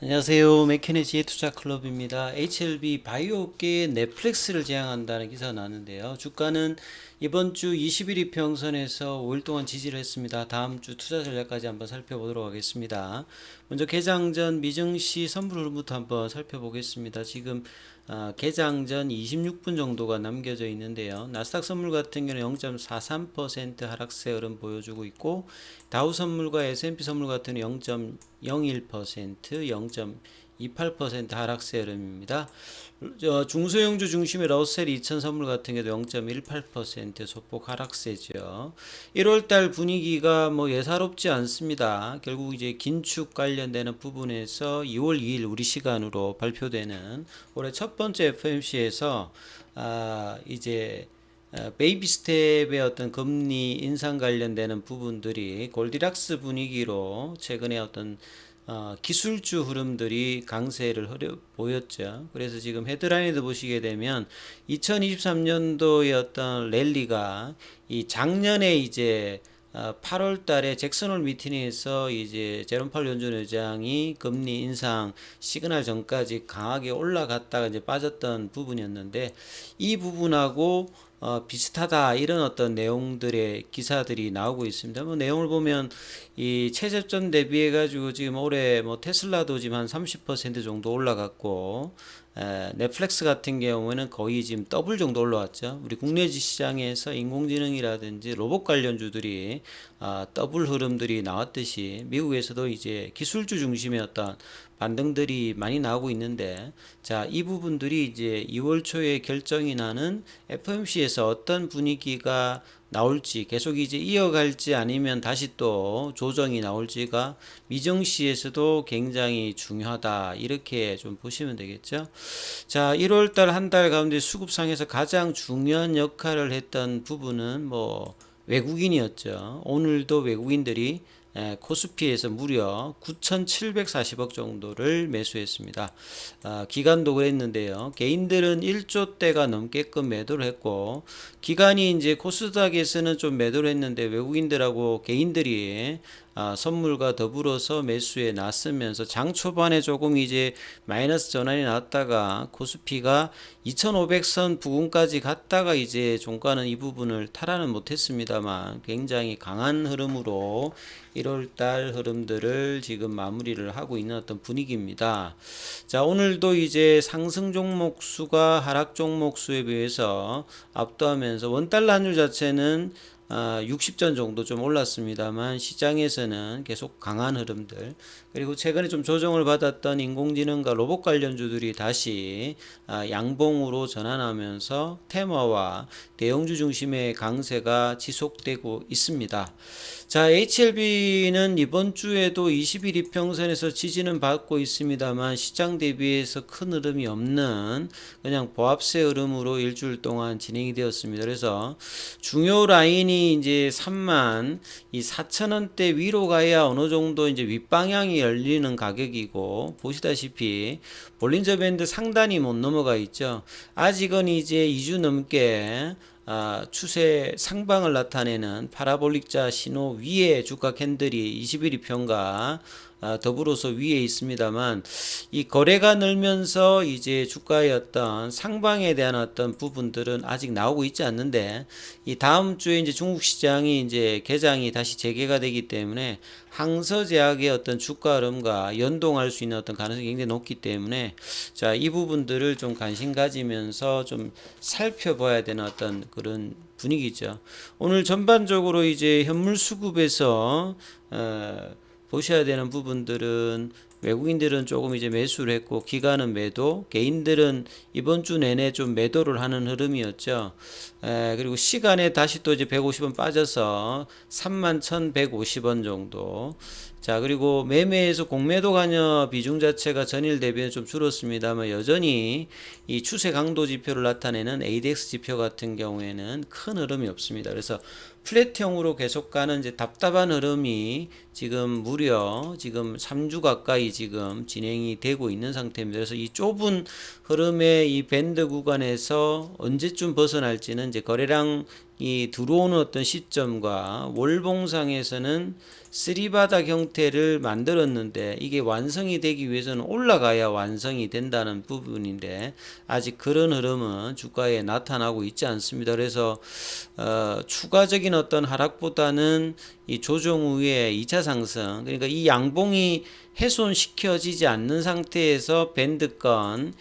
안녕하세요. 맥케니지의 투자클럽입니다. HLB 바이오업계에 넷플릭스를 제안한다는 기사가 나왔는데요. 주가는 이번 주 21일 이평선에서 5일 동안 지지를 했습니다. 다음 주 투자 전략까지 한번 살펴보도록 하겠습니다. 먼저 개장 전 미증시 선물 흐름부터 한번 살펴보겠습니다. 지금 개장 전 26분 정도가 남겨져 있는데요. 나스닥 선물 같은 경우는 0.43% 하락세 흐름 보여주고 있고, 다우 선물과 S&P 선물 같은 경우는 0.01%, 0.28% 하락세 흐름입니다. 중소형주 중심의 러셀 2000 선물 같은 경우도 0.18% 소폭 하락세죠. 1월달 분위기가 뭐 예사롭지 않습니다. 결국 이제 긴축 관련되는 부분에서 2월 2일 우리 시간으로 발표되는 올해 첫 번째 FOMC에서 이제 베이비 스텝의 어떤 금리 인상 관련되는 부분들이 골디락스 분위기로 최근에 어떤 기술주 흐름들이 강세를 보였죠. 그래서 지금 헤드라인에도 보시게 되면 2023년도의 어떤 랠리가 이 작년에 이제 8월 달에 잭슨홀 미팅에서 이제 제롬 파월 연준 의장이 금리 인상 시그널 전까지 강하게 올라갔다가 이제 빠졌던 부분이었는데, 이 부분하고 비슷하다 이런 어떤 내용들의 기사들이 나오고 있습니다. 뭐 내용을 보면 이 최저점 대비해 가지고 지금 올해 뭐 테슬라도 지금 한 30% 정도 올라갔고, 넷플릭스 같은 경우에는 거의 지금 더블 정도 올라왔죠. 우리 국내 시장에서 인공지능이라든지 로봇 관련주들이 더블 흐름들이 나왔듯이 미국에서도 이제 기술주 중심의 어떤 반등들이 많이 나오고 있는데, 자, 이 부분들이 이제 2월 초에 결정이 나는 FOMC에서 어떤 분위기가 나올지, 계속 이제 이어갈지 아니면 다시 또 조정이 나올지가 미정시에서도 굉장히 중요하다, 이렇게 좀 보시면 되겠죠. 자, 1월달 한 달 가운데 수급상에서 가장 중요한 역할을 했던 부분은 뭐 외국인이었죠. 오늘도 외국인들이 코스피에서 무려 9,740억 정도를 매수했습니다. 기관도 그랬는데요. 개인들은 1조 대가 넘게끔 매도를 했고, 기관이 이제 코스닥에서는 좀 매도를 했는데 외국인들하고 개인들이 선물과 더불어서 매수에 나서면서 장 초반에 조금 이제 마이너스 전환이 나왔다가 코스피가 2500선 부근까지 갔다가 이제 종가는 이 부분을 탈환은 못했습니다만 굉장히 강한 흐름으로 1월달 흐름들을 지금 마무리를 하고 있는 어떤 분위기입니다. 자, 오늘도 이제 상승 종목 수가 하락 종목 수에 비해서 압도하면서 원달러 환율 자체는 60전 정도 좀 올랐습니다만 시장에서는 계속 강한 흐름들, 그리고 최근에 좀 조정을 받았던 인공지능과 로봇 관련주들이 다시 양봉으로 전환하면서 테마와 대형주 중심의 강세가 지속되고 있습니다. 자, HLB는 이번 주에도 20일 이평선에서 지지는 받고 있습니다만 시장 대비해서 큰 흐름이 없는 그냥 보합세 흐름으로 일주일 동안 진행이 되었습니다. 그래서 중요 라인이 이제 3만 이 4천원대 위로 가야 어느 정도 이제 윗방향이 열리는 가격이고, 보시다시피 볼린저 밴드 상단이 못 넘어가 있죠. 아직은 이제 2주 넘게 추세 상방을 나타내는 파라볼릭자 신호 위에 주가 캔들이 21일 이평가 더불어서 위에 있습니다만, 이 거래가 늘면서 이제 주가의 어떤 상방에 대한 어떤 부분들은 아직 나오고 있지 않는데, 이 다음 주에 이제 중국 시장이 이제 개장이 다시 재개가 되기 때문에 항서제약의 어떤 주가 흐름과 연동할 수 있는 어떤 가능성이 굉장히 높기 때문에, 자, 이 부분들을 좀 관심 가지면서 좀 살펴봐야 되는 어떤 그런 분위기죠. 오늘 전반적으로 이제 현물 수급에서 보셔야 되는 부분들은 외국인들은 조금 이제 매수를 했고, 기관은 매도, 개인들은 이번 주 내내 좀 매도를 하는 흐름이었죠. 그리고 시간에 다시 또 이제 150원 빠져서 31,150원 정도. 자, 그리고 매매에서 공매도 관여 비중 자체가 전일 대비해 좀 줄었습니다만 여전히 이 추세 강도 지표를 나타내는 ADX 지표 같은 경우에는 큰 흐름이 없습니다. 그래서 플랫형으로 계속 가는 이제 답답한 흐름이 지금 무려 지금 3주 가까이 지금 진행이 되고 있는 상태입니다. 그래서 이 좁은 흐름의 이 밴드 구간에서 언제쯤 벗어날지는 이제 거래량 이 들어오는 어떤 시점과 월봉상에서는 쓰리바닥 형태를 만들었는데 이게 완성이 되기 위해서는 올라가야 완성이 된다는 부분인데 아직 그런 흐름은 주가에 나타나고 있지 않습니다. 그래서 추가적인 어떤 하락보다는 이 조정 후에 2차 상승, 그러니까 이 양봉이 훼손시켜지지 않는 상태에서 밴드권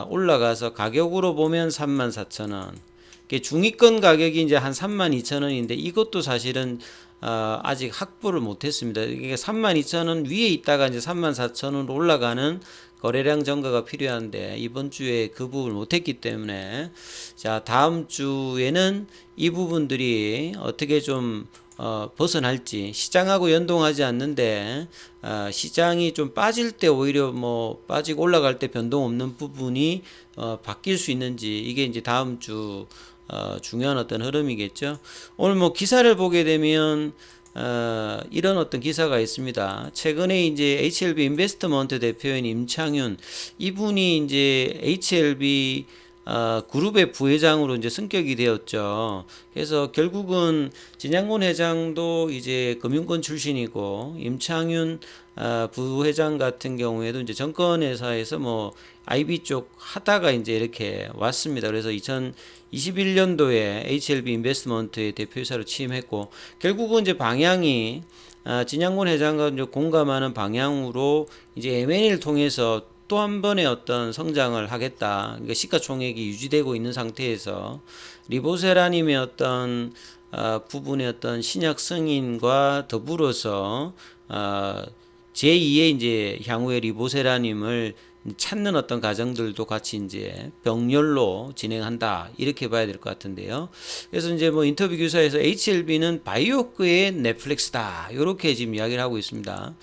올라가서 가격으로 보면 34,000원, 중위권 가격이 이제 한 32,000원인데 이것도 사실은 아직 확보를 못했습니다. 이게 32,000원 위에 있다가 이제 34,000원으로 올라가는 거래량 증가가 필요한데 이번 주에 그 부분을 못했기 때문에 자, 다음 주에는 이 부분들이 어떻게 좀 벗어날지, 시장하고 연동하지 않는데 시장이 좀 빠질 때 오히려 뭐 빠지고 올라갈 때 변동 없는 부분이 바뀔 수 있는지, 이게 이제 다음 주 중요한 어떤 흐름이겠죠. 오늘 뭐 기사를 보게 되면 이런 어떤 기사가 있습니다. 최근에 이제 HLB 인베스트먼트 대표인 임창윤, 이분이 이제 HLB 그룹의 부회장으로 이제 승격이 되었죠. 그래서 결국은 진양곤 회장도 이제 금융권 출신이고 임창윤 부회장 같은 경우에도 이제 정권회사에서 뭐 IB 쪽 하다가 이제 이렇게 왔습니다. 그래서 2021년도에 HLB 인베스트먼트의 대표이사로 취임했고 결국은 이제 방향이 진양곤 회장과 이제 공감하는 방향으로 이제 M&A를 통해서 또 한 번의 어떤 성장을 하겠다. 그러니까 시가총액이 유지되고 있는 상태에서 리보세라님의 어떤 부분의 어떤 신약 승인과 더불어서 제2의 이제 향후에 리보세라님을 찾는 어떤 과정들도 같이 이제 병렬로 진행한다, 이렇게 봐야 될 것 같은데요. 그래서 이제 뭐 인터뷰 기사에서 HLB는 바이오크의 넷플릭스다, 이렇게 지금 이야기를 하고 있습니다.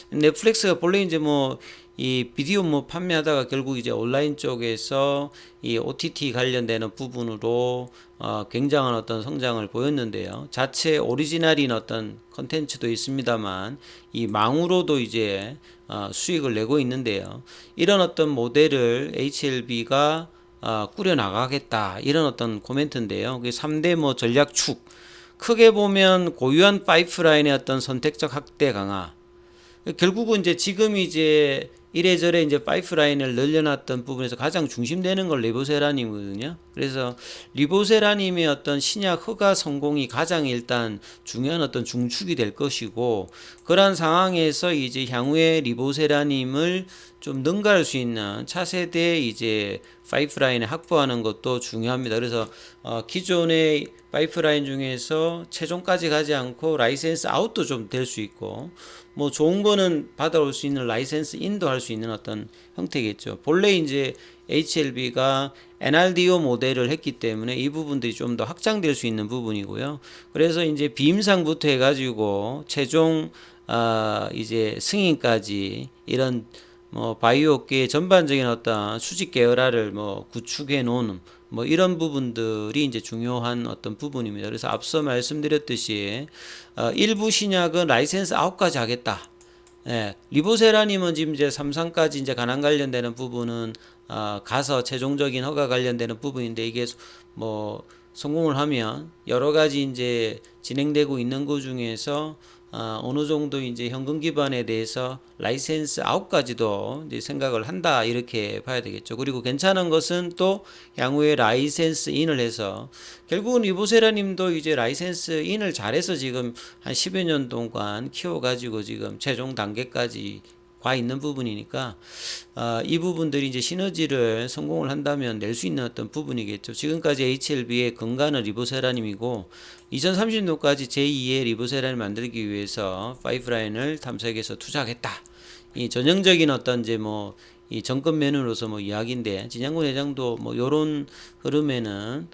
넷플릭스가 본래 이제 뭐 이 비디오 뭐 판매하다가 결국 이제 온라인 쪽에서 이 OTT 관련되는 부분으로 굉장한 어떤 성장을 보였는데요. 자체 오리지널인 어떤 컨텐츠도 있습니다만 이 망으로도 이제 수익을 내고 있는데요. 이런 어떤 모델을 HLB가 꾸려 나가겠다, 이런 어떤 코멘트인데요. 그 3대 뭐 전략축, 크게 보면 고유한 파이프라인의 어떤 선택적 확대 강화. 결국은 이제 지금 이제 이래저래 이제 파이프라인을 늘려놨던 부분에서 가장 중심되는 걸 리보세라님이거든요. 그래서 리보세라님의 어떤 신약 허가 성공이 가장 일단 중요한 어떤 중축이 될 것이고, 그러한 상황에서 이제 향후에 리보세라님을 좀 능가할 수 있는 차세대 이제 파이프라인을 확보하는 것도 중요합니다. 그래서 기존의 파이프라인 중에서 최종까지 가지 않고 라이센스 아웃도 좀 될 수 있고, 뭐 좋은 거는 받아올 수 있는 라이센스 인도 할 수 있는 어떤 형태겠죠. 본래 이제 HLB가 NRDO 모델을 했기 때문에 이 부분들이 좀 더 확장될 수 있는 부분이고요. 그래서 이제 비임상부터 해가지고 최종 이제 승인까지 이런 뭐 바이오 업계의 전반적인 어떤 수직 계열화를 뭐 구축해 놓는 뭐 이런 부분들이 이제 중요한 어떤 부분입니다. 그래서 앞서 말씀드렸듯이 일부 신약은 라이센스 아웃까지 하겠다. 예, 리보세라님은 지금 이제 3상까지 이제 간암 관련되는 부분은 가서 최종적인 허가 관련되는 부분인데 이게 뭐 성공을 하면 여러 가지 이제 진행되고 있는 것 중에서 어느 정도 이제 현금 기반에 대해서 라이센스 아웃까지도 이제 생각을 한다, 이렇게 봐야 되겠죠. 그리고 괜찮은 것은 또 향후에 라이센스 인을 해서 결국은 리보세라님도 이제 라이센스 인을 잘해서 지금 한 10여 년 동안 키워가지고 지금 최종 단계까지 와 있는 부분이니까 이 부분들이 이제 시너지를 성공을 한다면 낼 수 있는 어떤 부분이겠죠. 지금까지 HLB의 근간은 리보세라님이고 2030년도까지 제2의 리보세라를 만들기 위해서 파이프라인을 탐색해서 투자하겠다. 이 전형적인 어떤 이제 뭐 이 정권 면으로서 뭐 이야기인데 진양곤 회장도 뭐 요런 흐름에는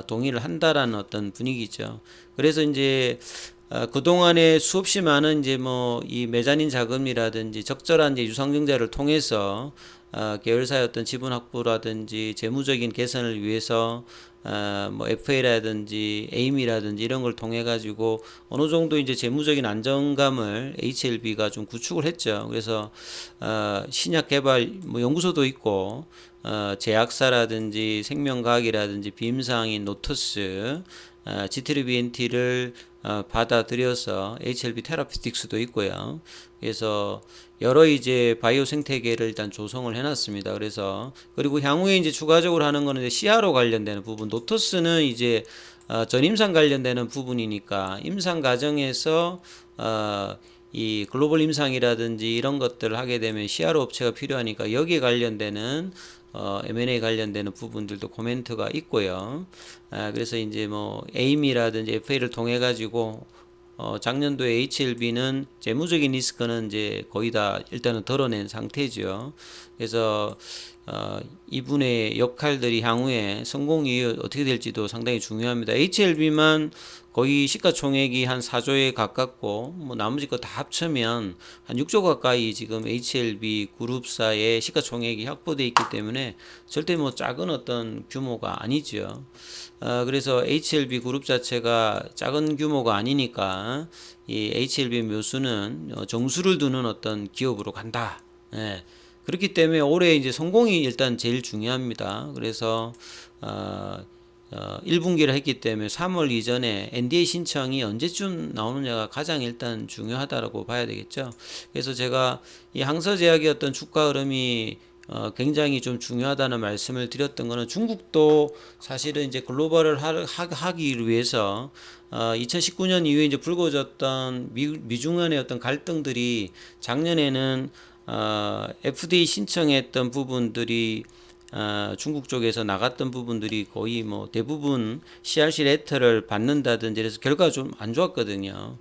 동의를 한다라는 어떤 분위기죠. 그래서 이제 그동안에 수없이 많은 이제 뭐 이 메자닌 자금이라든지 적절한 이제 유상증자를 통해서 계열사의 어떤 지분 확보라든지 재무적인 개선을 위해서 뭐 FA라든지 에임이라든지 이런 걸 통해 가지고 어느 정도 이제 재무적인 안정감을 HLB가 좀 구축을 했죠. 그래서 신약 개발 뭐 연구소도 있고 제약사라든지 생명과학이라든지 비임상인 노터스, G3BNT를 받아들여서 HLB 테라피틱스도 있고요. 그래서 여러 이제 바이오 생태계를 일단 조성을 해놨습니다. 그래서 그리고 향후에 이제 추가적으로 하는 거는 이제 CRO 관련되는 부분, 노토스는 이제 전임상 관련되는 부분이니까 임상 과정에서 이 글로벌 임상이라든지 이런 것들을 하게 되면 CRO 업체가 필요하니까 여기에 관련되는 M&A 관련되는 부분들도 코멘트가 있고요. 그래서 이제 뭐 에임이라든지 FA를 통해 가지고 작년도에 HLB는 재무적인 리스크는 이제 거의 다 일단은 덜어낸 상태죠. 그래서 이분의 역할들이 향후에 성공이 어떻게 될지도 상당히 중요합니다. HLB만 거의 시가총액이 한 4조에 가깝고 뭐 나머지 거 다 합치면 한 6조 가까이 지금 HLB 그룹사의 시가총액이 확보되어 있기 때문에 절대 뭐 작은 어떤 규모가 아니죠. 그래서 HLB 그룹 자체가 작은 규모가 아니니까 이 HLB 묘수는 정수를 두는 어떤 기업으로 간다. 예. 그렇기 때문에 올해 이제 성공이 일단 제일 중요합니다. 그래서 1분기를 했기 때문에 3월 이전에 NDA 신청이 언제쯤 나오느냐가 가장 일단 중요하다라고 봐야 되겠죠. 그래서 제가 이 항서제약의 어떤 주가 흐름이 굉장히 좀 중요하다는 말씀을 드렸던 거는 중국도 사실은 이제 글로벌을 하기 위해서 2019년 이후에 이제 불거졌던 미중 간의 어떤 갈등들이 작년에는 FDA 신청했던 부분들이 중국 쪽에서 나갔던 부분들이 거의 뭐 대부분 CRC 레터를 받는다든지 그래서 결과가 좀 안 좋았거든요.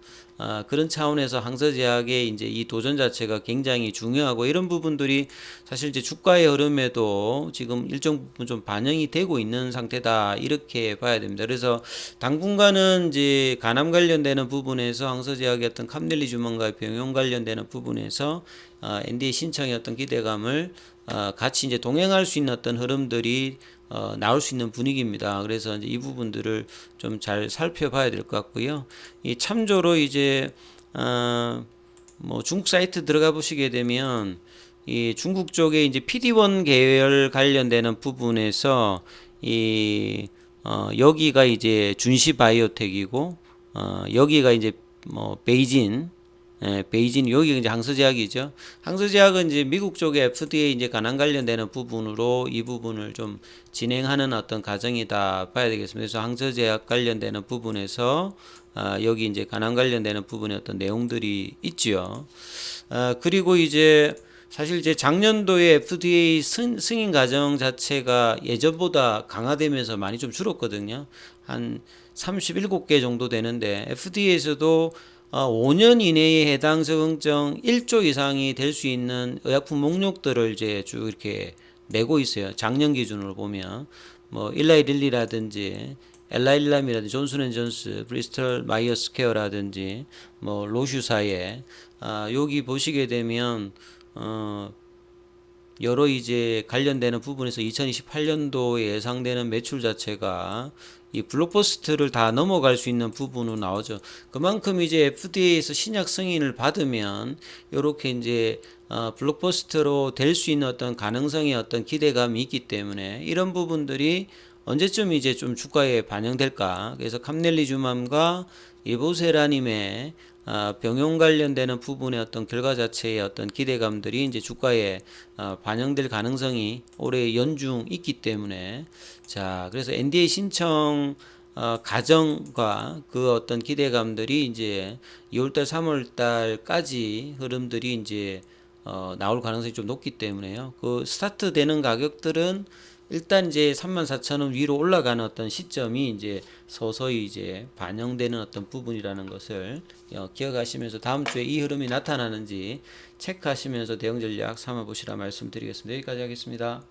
그런 차원에서 항서제약의 이제 이 도전 자체가 굉장히 중요하고 이런 부분들이 사실 이제 주가의 흐름에도 지금 일정 부분 좀 반영이 되고 있는 상태다 이렇게 봐야 됩니다. 그래서 당분간은 이제 간암 관련되는 부분에서 항서제약의 어떤 캄넬리주만과 병용 관련되는 부분에서 NDA 신청의 어떤 기대감을 같이 이제 동행할 수 있는 어떤 흐름들이 나올 수 있는 분위기입니다. 그래서 이제 이 부분들을 좀 잘 살펴봐야 될 것 같고요. 이 참조로 이제 뭐 중국 사이트 들어가 보시게 되면 이 중국 쪽에 이제 PD-1 계열 관련되는 부분에서 이 여기가 이제 준시 바이오텍이고 여기가 이제 뭐 베이진 베이진 여기 이제 항서제약이죠. 항서제약은 이제 미국 쪽에 FDA 이제 간암 관련되는 부분으로 이 부분을 좀 진행하는 어떤 과정이다 봐야 되겠습니다. 그래서 항서제약 관련되는 부분에서 여기 이제 간암 관련되는 부분의 어떤 내용들이 있지요. 그리고 이제 사실 이제 작년도에 FDA 승인 과정 자체가 예전보다 강화되면서 많이 좀 줄었거든요. 한 37개 정도 되는데 FDA에서도 5년 이내에 해당 적응증 1조 이상이 될 수 있는 의약품 목록들을 이제 쭉 이렇게 내고 있어요. 작년 기준으로 보면 뭐 일라이 릴리라든지 엘라일람이라든지 존슨앤존스, 브리스톨 마이어스 케어라든지 뭐 로슈사에 여기 보시게 되면 여러 이제 관련되는 부분에서 2028년도에 예상되는 매출 자체가 이 블록버스터를 다 넘어갈 수 있는 부분으로 나오죠. 그만큼 이제 FDA에서 신약 승인을 받으면 이렇게 이제 블록버스터로 될 수 있는 어떤 가능성의 어떤 기대감이 있기 때문에 이런 부분들이 언제쯤 이제 좀 주가에 반영될까? 그래서 캄넬리주맘과 이보세라님의 병용 관련되는 부분의 어떤 결과 자체의 어떤 기대감들이 이제 주가에 반영될 가능성이 올해 연중 있기 때문에 자 그래서 NDA 신청 가정과 그 어떤 기대감들이 이제 2월달 3월달까지 흐름들이 이제 나올 가능성이 좀 높기 때문에요. 그 스타트 되는 가격들은 일단 이제 34,000원 위로 올라가는 어떤 시점이 이제 서서히 이제 반영되는 어떤 부분이라는 것을 기억하시면서 다음 주에 이 흐름이 나타나는지 체크하시면서 대응 전략 삼아 보시라 말씀드리겠습니다. 여기까지 하겠습니다.